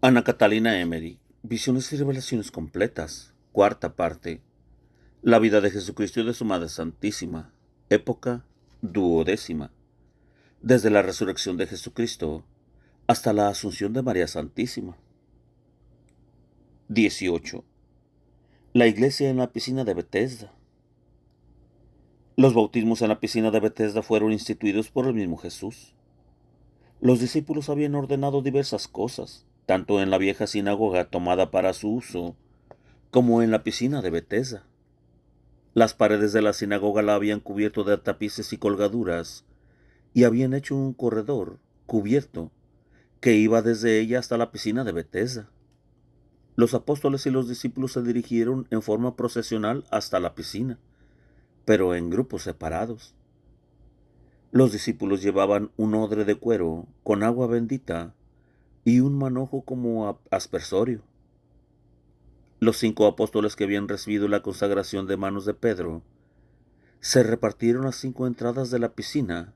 Ana Catalina Emery, Visiones y Revelaciones Completas, cuarta parte. La vida de Jesucristo y de su Madre Santísima, época duodécima. Desde la resurrección de Jesucristo hasta la asunción de María Santísima. 18. La iglesia en la piscina de Betesda. Los bautismos en la piscina de Betesda fueron instituidos por el mismo Jesús. Los discípulos habían ordenado diversas cosas, tanto en la vieja sinagoga tomada para su uso, como en la piscina de Betesda. Las paredes de la sinagoga la habían cubierto de tapices y colgaduras, y habían hecho un corredor cubierto que iba desde ella hasta la piscina de Betesda. Los apóstoles y los discípulos se dirigieron en forma procesional hasta la piscina, pero en grupos separados. Los discípulos llevaban un odre de cuero con agua bendita y un manojo como aspersorio. Los 5 apóstoles que habían recibido la consagración de manos de Pedro se repartieron las 5 entradas de la piscina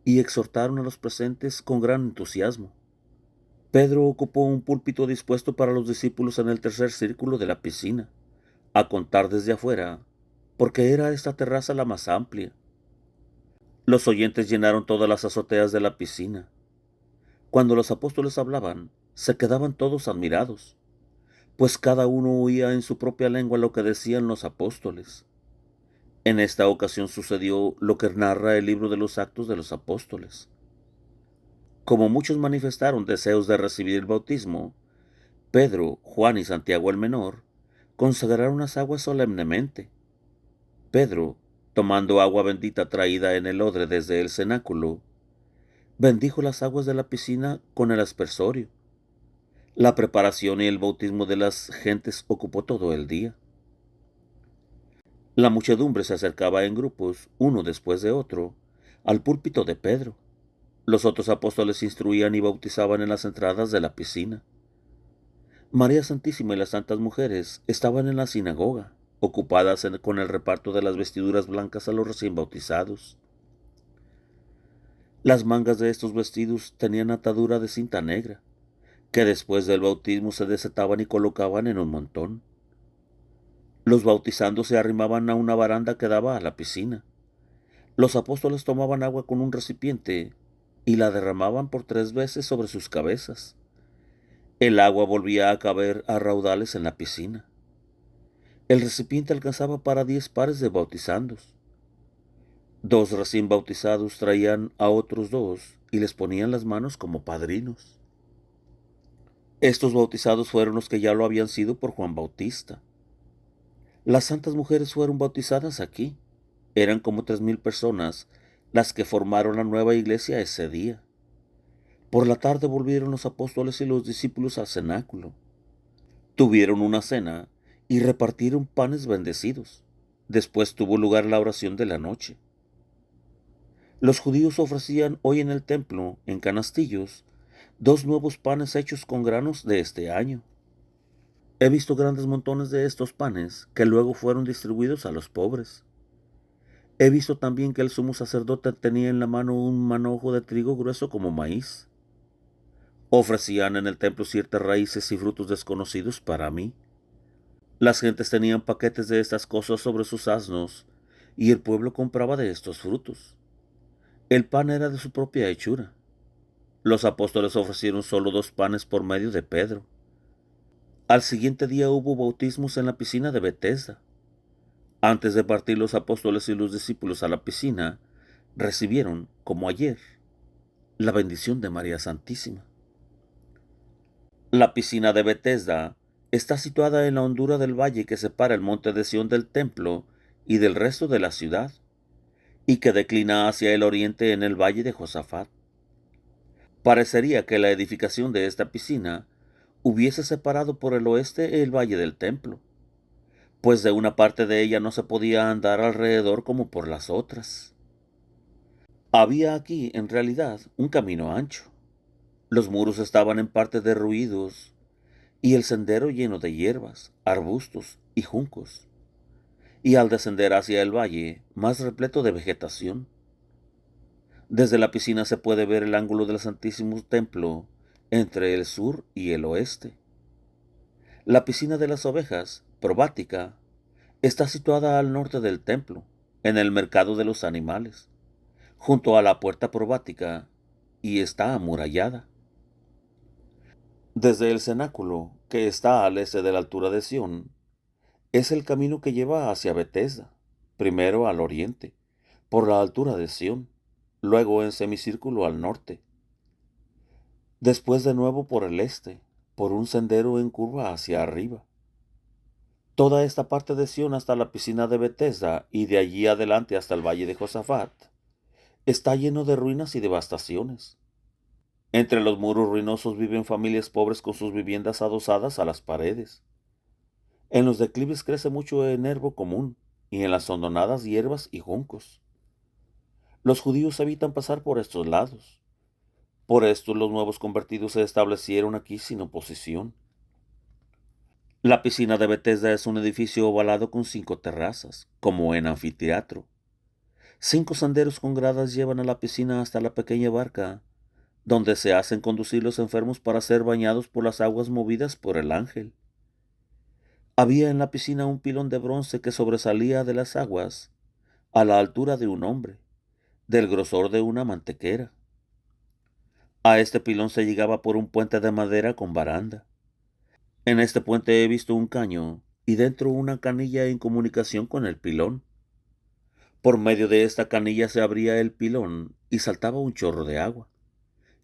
y exhortaron a los presentes con gran entusiasmo. Pedro ocupó un púlpito dispuesto para los discípulos en el tercer círculo de la piscina, a contar desde afuera, porque era esta terraza la más amplia. Los oyentes llenaron todas las azoteas de la piscina. Cuando los apóstoles hablaban, se quedaban todos admirados, pues cada uno oía en su propia lengua lo que decían los apóstoles. En esta ocasión sucedió lo que narra el libro de los Actos de los Apóstoles. Como muchos manifestaron deseos de recibir el bautismo, Pedro, Juan y Santiago el Menor consagraron las aguas solemnemente. Pedro, tomando agua bendita traída en el odre desde el cenáculo, bendijo las aguas de la piscina con el aspersorio. La preparación y el bautismo de las gentes ocupó todo el día. La muchedumbre se acercaba en grupos, uno después de otro, al púlpito de Pedro. Los otros apóstoles instruían y bautizaban en las entradas de la piscina. María Santísima y las santas mujeres estaban en la sinagoga, ocupadas con el reparto de las vestiduras blancas a los recién bautizados. Las mangas de estos vestidos tenían atadura de cinta negra, que después del bautismo se desataban y colocaban en un montón. Los bautizandos se arrimaban a una baranda que daba a la piscina. Los apóstoles tomaban agua con un recipiente y la derramaban por 3 veces sobre sus cabezas. El agua volvía a caber a raudales en la piscina. El recipiente alcanzaba para 10 pares de bautizandos. 2 recién bautizados traían a otros 2 y les ponían las manos como padrinos. Estos bautizados fueron los que ya lo habían sido por Juan Bautista. Las santas mujeres fueron bautizadas aquí. Eran como 3,000 personas las que formaron la nueva iglesia ese día. Por la tarde volvieron los apóstoles y los discípulos al cenáculo. Tuvieron una cena y repartieron panes bendecidos. Después tuvo lugar la oración de la noche. Los judíos ofrecían hoy en el templo, en canastillos, 2 nuevos panes hechos con granos de este año. He visto grandes montones de estos panes que luego fueron distribuidos a los pobres. He visto también que el sumo sacerdote tenía en la mano un manojo de trigo grueso como maíz. Ofrecían en el templo ciertas raíces y frutos desconocidos para mí. Las gentes tenían paquetes de estas cosas sobre sus asnos, y el pueblo compraba de estos frutos. El pan era de su propia hechura. Los apóstoles ofrecieron solo 2 panes por medio de Pedro. Al siguiente día hubo bautismos en la piscina de Betesda. Antes de partir los apóstoles y los discípulos a la piscina, recibieron, como ayer, la bendición de María Santísima. La piscina de Betesda está situada en la hondura del valle que separa el monte de Sión del templo y del resto de la ciudad, y que declina hacia el oriente en el valle de Josafat. Parecería que la edificación de esta piscina hubiese separado por el oeste el valle del templo, pues de una parte de ella no se podía andar alrededor como por las otras. Había aquí, en realidad, un camino ancho. Los muros estaban en parte derruidos y el sendero lleno de hierbas, arbustos y juncos, y al descender hacia el valle, más repleto de vegetación. Desde la piscina se puede ver el ángulo del Santísimo Templo entre el sur y el oeste. La piscina de las ovejas, probática, está situada al norte del templo, en el mercado de los animales, junto a la puerta probática, y está amurallada. Desde el cenáculo, que está al este de la altura de Sión, es el camino que lleva hacia Betesda, primero al oriente, por la altura de Sión, luego en semicírculo al norte, después de nuevo por el este, por un sendero en curva hacia arriba. Toda esta parte de Sión hasta la piscina de Betesda y de allí adelante hasta el valle de Josafat está lleno de ruinas y devastaciones. Entre los muros ruinosos viven familias pobres con sus viviendas adosadas a las paredes. En los declives crece mucho enervo común y en las hondonadas hierbas y juncos. Los judíos evitan pasar por estos lados. Por esto los nuevos convertidos se establecieron aquí sin oposición. La piscina de Betesda es un edificio ovalado con 5 terrazas, como en anfiteatro. 5 senderos con gradas llevan a la piscina hasta la pequeña barca, donde se hacen conducir los enfermos para ser bañados por las aguas movidas por el ángel. Había en la piscina un pilón de bronce que sobresalía de las aguas a la altura de un hombre, del grosor de una mantequera. A este pilón se llegaba por un puente de madera con baranda. En este puente he visto un caño y dentro una canilla en comunicación con el pilón. Por medio de esta canilla se abría el pilón y saltaba un chorro de agua,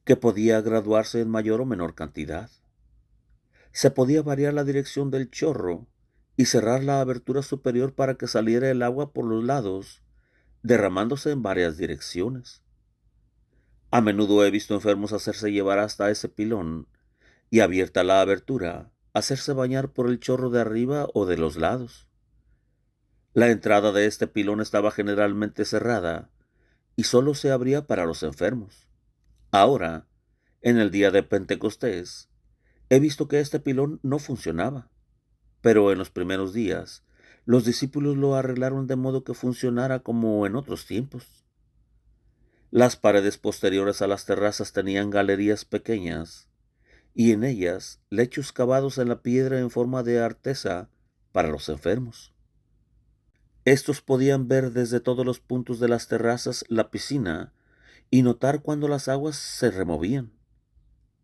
que podía graduarse en mayor o menor cantidad. Se podía variar la dirección del chorro y cerrar la abertura superior para que saliera el agua por los lados, derramándose en varias direcciones. A menudo he visto enfermos hacerse llevar hasta ese pilón y, abierta la abertura, hacerse bañar por el chorro de arriba o de los lados. La entrada de este pilón estaba generalmente cerrada y solo se abría para los enfermos. Ahora, en el día de Pentecostés, he visto que este pilón no funcionaba, pero en los primeros días los discípulos lo arreglaron de modo que funcionara como en otros tiempos. Las paredes posteriores a las terrazas tenían galerías pequeñas y en ellas lechos cavados en la piedra en forma de artesa para los enfermos. Estos podían ver desde todos los puntos de las terrazas la piscina y notar cuando las aguas se removían.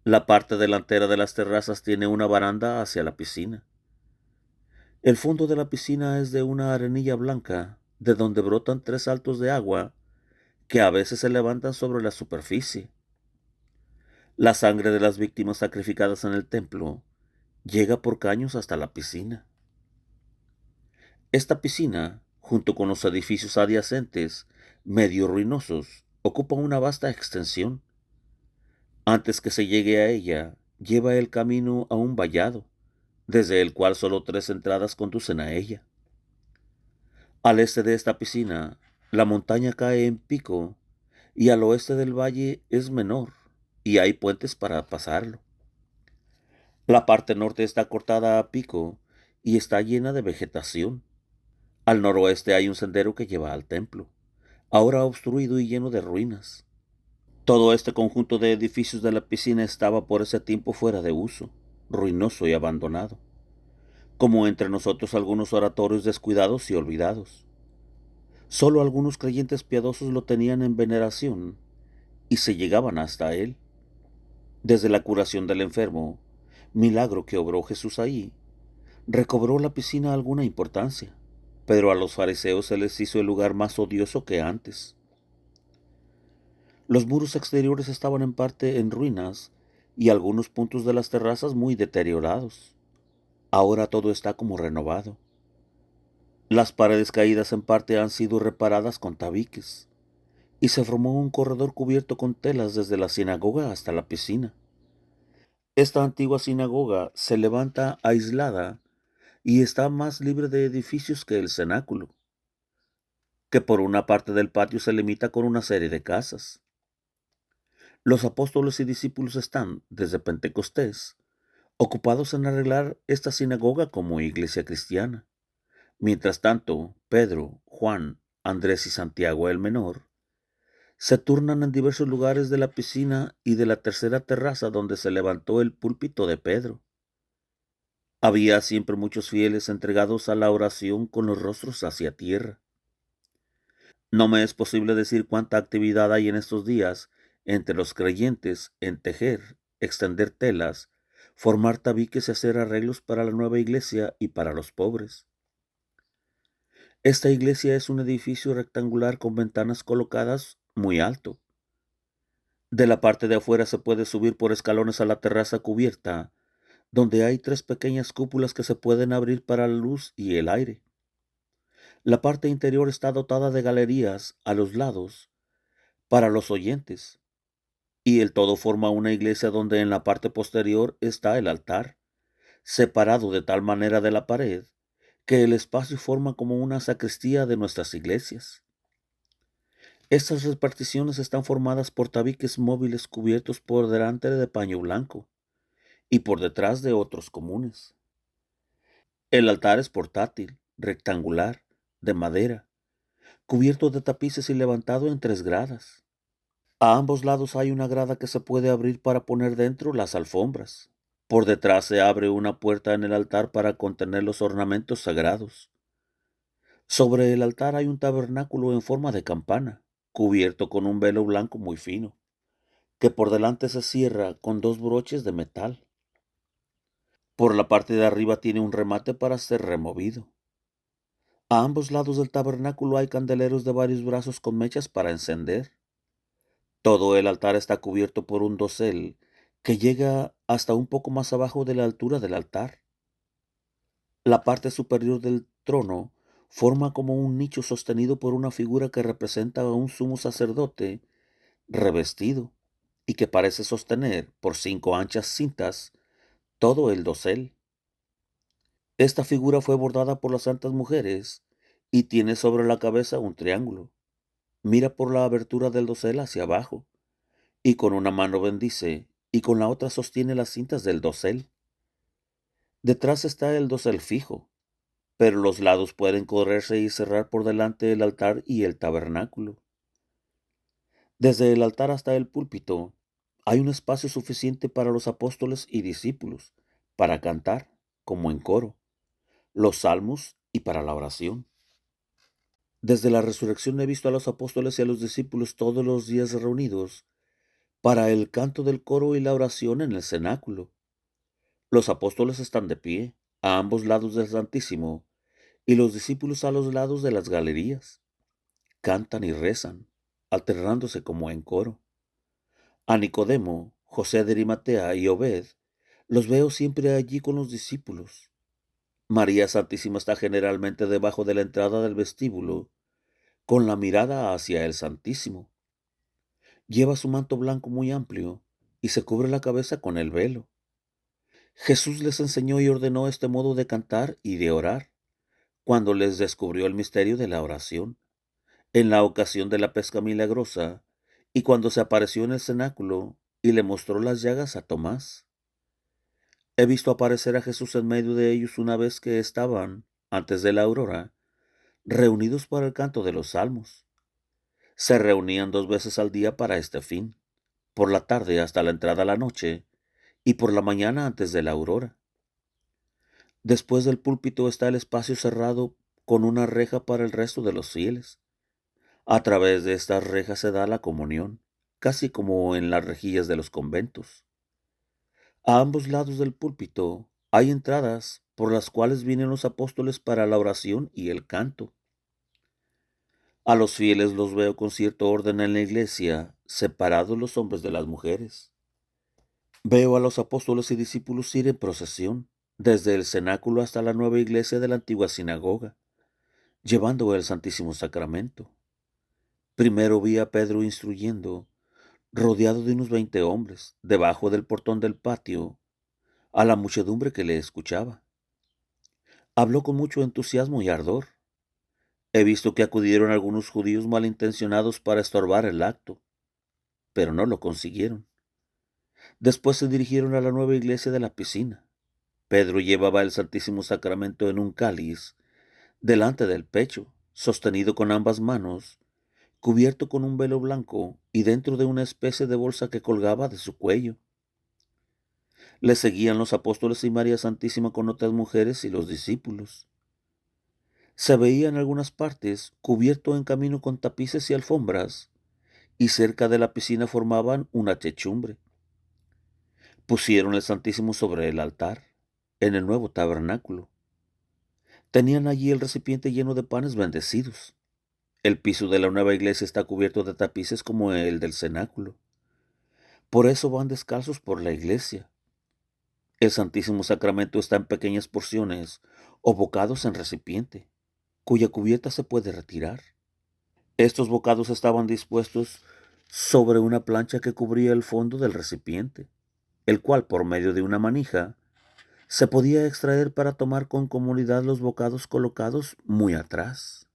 La parte delantera de las terrazas tiene una baranda hacia la piscina. El fondo de la piscina es de una arenilla blanca, de donde brotan 3 saltos de agua que a veces se levantan sobre la superficie. La sangre de las víctimas sacrificadas en el templo llega por caños hasta la piscina. Esta piscina, junto con los edificios adyacentes, medio ruinosos, ocupa una vasta extensión. Antes que se llegue a ella, lleva el camino a un vallado, desde el cual solo 3 entradas conducen a ella. Al este de esta piscina, la montaña cae en pico y al oeste del valle es menor y hay puentes para pasarlo. La parte norte está cortada a pico y está llena de vegetación. Al noroeste hay un sendero que lleva al templo, ahora obstruido y lleno de ruinas. Todo este conjunto de edificios de la piscina estaba por ese tiempo fuera de uso, ruinoso y abandonado, como entre nosotros algunos oratorios descuidados y olvidados. Solo algunos creyentes piadosos lo tenían en veneración y se llegaban hasta él. Desde la curación del enfermo, milagro que obró Jesús ahí, recobró la piscina alguna importancia, pero a los fariseos se les hizo el lugar más odioso que antes. Los muros exteriores estaban en parte en ruinas y algunos puntos de las terrazas muy deteriorados. Ahora todo está como renovado. Las paredes caídas en parte han sido reparadas con tabiques y se formó un corredor cubierto con telas desde la sinagoga hasta la piscina. Esta antigua sinagoga se levanta aislada y está más libre de edificios que el cenáculo, que por una parte del patio se limita con una serie de casas. Los apóstoles y discípulos están, desde Pentecostés, ocupados en arreglar esta sinagoga como iglesia cristiana. Mientras tanto, Pedro, Juan, Andrés y Santiago el menor Se turnan en diversos lugares de la piscina y de la tercera terraza donde se levantó el púlpito de Pedro. Había siempre muchos fieles entregados a la oración con los rostros hacia tierra. No me es posible decir cuánta actividad hay en estos días entre los creyentes en tejer, extender telas, formar tabiques y hacer arreglos para la nueva iglesia y para los pobres. Esta iglesia es un edificio rectangular con ventanas colocadas muy alto. De la parte de afuera se puede subir por escalones a la terraza cubierta, donde hay 3 pequeñas cúpulas que se pueden abrir para la luz y el aire. La parte interior está dotada de galerías a los lados para los oyentes, y el todo forma una iglesia donde en la parte posterior está el altar, separado de tal manera de la pared que el espacio forma como una sacristía de nuestras iglesias. Estas reparticiones están formadas por tabiques móviles cubiertos por delante de paño blanco y por detrás de otros comunes. El altar es portátil, rectangular, de madera, cubierto de tapices y levantado en 3 gradas. A ambos lados hay una grada que se puede abrir para poner dentro las alfombras. Por detrás se abre una puerta en el altar para contener los ornamentos sagrados. Sobre el altar hay un tabernáculo en forma de campana, cubierto con un velo blanco muy fino, que por delante se cierra con 2 broches de metal. Por la parte de arriba tiene un remate para ser removido. A ambos lados del tabernáculo hay candeleros de varios brazos con mechas para encender. Todo el altar está cubierto por un dosel que llega hasta un poco más abajo de la altura del altar. La parte superior del trono forma como un nicho sostenido por una figura que representa a un sumo sacerdote revestido y que parece sostener por 5 anchas cintas todo el dosel. Esta figura fue bordada por las santas mujeres y tiene sobre la cabeza un triángulo. Mira por la abertura del dosel hacia abajo y con una mano bendice y con la otra sostiene las cintas del dosel. Detrás está el dosel fijo, pero los lados pueden correrse y cerrar por delante del altar y el tabernáculo. Desde el altar hasta el púlpito hay un espacio suficiente para los apóstoles y discípulos, para cantar, como en coro, los salmos y para la oración. Desde la resurrección he visto a los apóstoles y a los discípulos todos los días reunidos para el canto del coro y la oración en el cenáculo. Los apóstoles están de pie, a ambos lados del Santísimo, y los discípulos a los lados de las galerías. Cantan y rezan, alternándose como en coro. A Nicodemo, José de Arimatea y Obed los veo siempre allí con los discípulos. María Santísima está generalmente debajo de la entrada del vestíbulo, con la mirada hacia el Santísimo. Lleva su manto blanco muy amplio y se cubre la cabeza con el velo. Jesús les enseñó y ordenó este modo de cantar y de orar cuando les descubrió el misterio de la oración, en la ocasión de la pesca milagrosa y cuando se apareció en el cenáculo y le mostró las llagas a Tomás. He visto aparecer a Jesús en medio de ellos una vez que estaban, antes de la aurora, reunidos para el canto de los salmos. Se reunían 2 veces al día para este fin, por la tarde hasta la entrada de la noche y por la mañana antes de la aurora. Después del púlpito está el espacio cerrado con una reja para el resto de los fieles. A través de estas rejas se da la comunión, casi como en las rejillas de los conventos. A ambos lados del púlpito hay entradas por las cuales vienen los apóstoles para la oración y el canto. A los fieles los veo con cierto orden en la iglesia, separados los hombres de las mujeres. Veo a los apóstoles y discípulos ir en procesión, desde el cenáculo hasta la nueva iglesia de la antigua sinagoga, llevando el Santísimo Sacramento. Primero vi a Pedro instruyendo, rodeado de unos 20 hombres, debajo del portón del patio, a la muchedumbre que le escuchaba. Habló con mucho entusiasmo y ardor. He visto que acudieron algunos judíos malintencionados para estorbar el acto, pero no lo consiguieron. Después se dirigieron a la nueva iglesia de la piscina. Pedro llevaba el Santísimo Sacramento en un cáliz, delante del pecho, sostenido con ambas manos, cubierto con un velo blanco y dentro de una especie de bolsa que colgaba de su cuello. Le seguían los apóstoles y María Santísima con otras mujeres y los discípulos. Se veía en algunas partes cubierto en camino con tapices y alfombras, y cerca de la piscina formaban una techumbre. Pusieron el Santísimo sobre el altar, en el nuevo tabernáculo. Tenían allí el recipiente lleno de panes bendecidos. El piso de la nueva iglesia está cubierto de tapices como el del cenáculo. Por eso van descalzos por la iglesia. El Santísimo Sacramento está en pequeñas porciones o bocados en recipiente, cuya cubierta se puede retirar. Estos bocados estaban dispuestos sobre una plancha que cubría el fondo del recipiente, el cual, por medio de una manija, se podía extraer para tomar con comodidad los bocados colocados muy atrás.